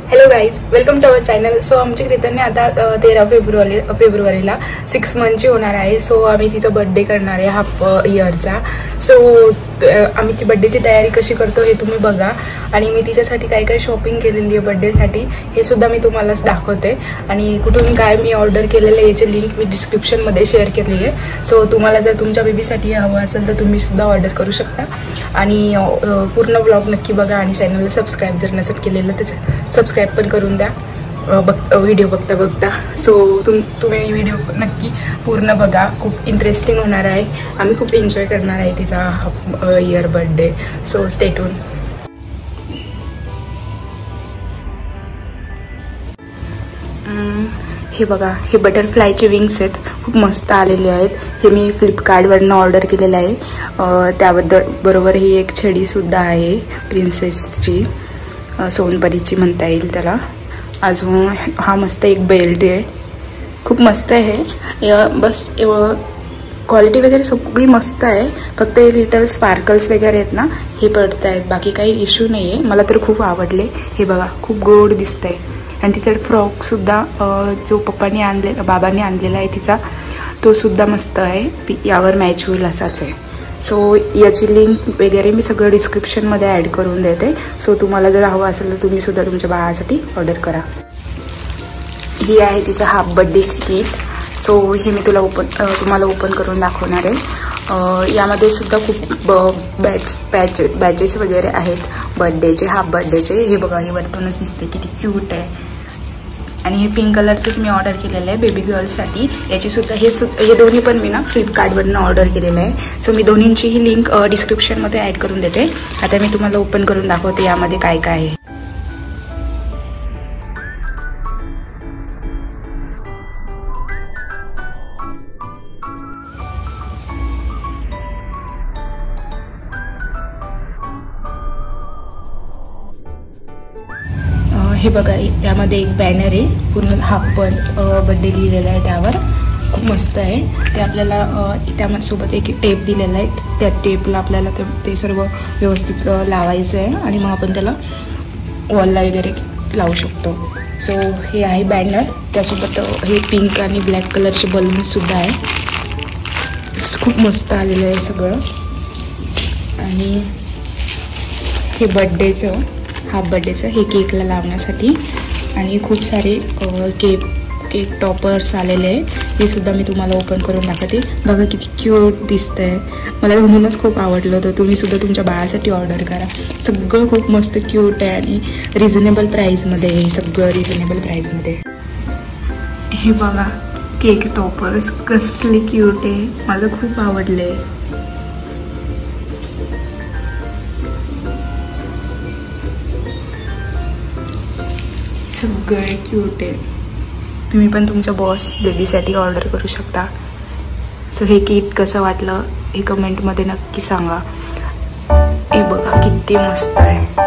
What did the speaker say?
Hello guys, welcome to our channel. So आमची क्रितनने आता 13 फेब्रुवारीला 6 मंथची होणार आहे. सो आम्ही तिचा बर्थडे करणार आहे हाफ इयरचा. सो आम्ही ती बर्थडेची तयारी कशी करतो हे तुम्ही बघा. आणि मी तिच्यासाठी काय काय शॉपिंग केलेली आहे बर्थडेसाठी हे सुद्धा मी तुम्हाला दाखवते. आणि कुठून काय मी ऑर्डर केलेलं आहे याची लिंक मी डिस्क्रिप्शनमध्ये शेअर केली आहे. सो तुम्हाला जर तुमच्या बेबीसाठी हवं असेल तर तुम्ही सुद्धा ऑर्डर करू शकता. आणि पूर्ण ब्लॉग नक्की बघा आणि चॅनलला सबस्क्राईब जर नसेल केलेलं तर सबस्क्राईब पण करून द्या व्हिडिओ बघता. सो तुम्ही व्हिडिओ नक्की पूर्ण बघा, खूप इंटरेस्टिंग होणार आहे. आम्ही खूप एन्जॉय करणार आहे तिचा half year birthday. So stay tune. हे बघा, हे बटरफ्लायचे विंग्स आहेत, खूप मस्त आलेले आहेत. हे मी फ्लिपकार्टवरनं ऑर्डर केलेलं आहे. त्याबद्दल बरोबर ही एक छडीसुद्धा आहे प्रिन्सेसची, सोनपरीची म्हणता येईल त्याला. अजून हा मस्त एक बेल्ट आहे, खूप मस्त आहे. बस क्वालिटी वगैरे सगळी मस्त आहे, फक्त हे लिटल स्पार्कल्स वगैरे आहेत ना हे पडत आहेत, बाकी काही इश्यू नाही आहे. मला तर खूप आवडले. हे बघा, खूप गोड दिसतंय. आणि तिचा फ्रॉकसुद्धा जो बाबांनी आणलेला आहे तिचा, तो सुद्धा मस्त आहे, यावर मॅच होईल असाच आहे. सो याची लिंक वगैरे मी सगळं डिस्क्रिप्शनमध्ये ॲड करून देते. सो तुम्हाला जर हवं असेल तर तुम्ही सुद्धा तुमच्या बाळासाठी ऑर्डर करा. ही आहे तिच्या हाफ बर्थडेची किट. सो हे मी तुम्हाला ओपन करून दाखवणार आहे. यामध्ये सुद्धा खूप बॅचेस वगैरे आहेत बर्थडेचे, हाफ बर्थडेचे. हे बघा, हे वरतूनच दिसते किती क्यूट आहे. आणि हे पिंक कलरचंच मी ऑर्डर केलेलं आहे बेबी गर्लसाठी. याची सुद्धा हे दोन्ही पण मी ना फ्लिपकार्टवरनं ऑर्डर केलेलं आहे. सो मी दोन्हींचीही लिंक डिस्क्रिप्शनमध्ये ॲड करून देते. आता मी तुम्हाला ओपन करून दाखवते यामध्ये काय काय आहे. हे बघा, यामध्ये एक बॅनर आहे, पूर्ण हाफ बर्थडे लिहिलेला आहे त्यावर, खूप मस्त आहे. ते आपल्याला त्यासोबत एक टेप दिलेला आहे, त्या टेपला आपल्याला ते सर्व व्यवस्थित लावायचं आहे आणि मग आपण त्याला वॉलला वगैरे लावू शकतो. सो हे आहे बॅनर. त्यासोबत हे पिंक आणि ब्लॅक कलरचे बलून्ससुद्धा आहे. खूप मस्त आलेलं आहे सगळं. आणि हे बर्थडेचं, हाफ बर्थडेचं, हे केकला लावण्यासाठी. आणि खूप सारे केक टॉपर्स आलेले आहे, हे सुद्धा मी तुम्हाला ओपन करून दाखवते. बघा किती क्यूट दिसतंय, मला म्हणूनच खूप आवडलं होतं. तुम्ही सुद्धा तुमच्या बाळासाठी ऑर्डर करा. सगळं खूप मस्त क्यूट आहे आणि रिझनेबल प्राईजमध्ये आहे, सगळं रिझनेबल प्राईजमध्ये. हे बघा, केक टॉपर्स कसले क्यूट आहे, मला खूप आवडले. सगळे क्यूट आहे. तुम्ही पण तुमच्या बेबीसाठी ऑर्डर करू शकता. सो हे किट कसं वाटलं हे कमेंटमध्ये नक्की सांगा. हे बघा किती मस्त आहे.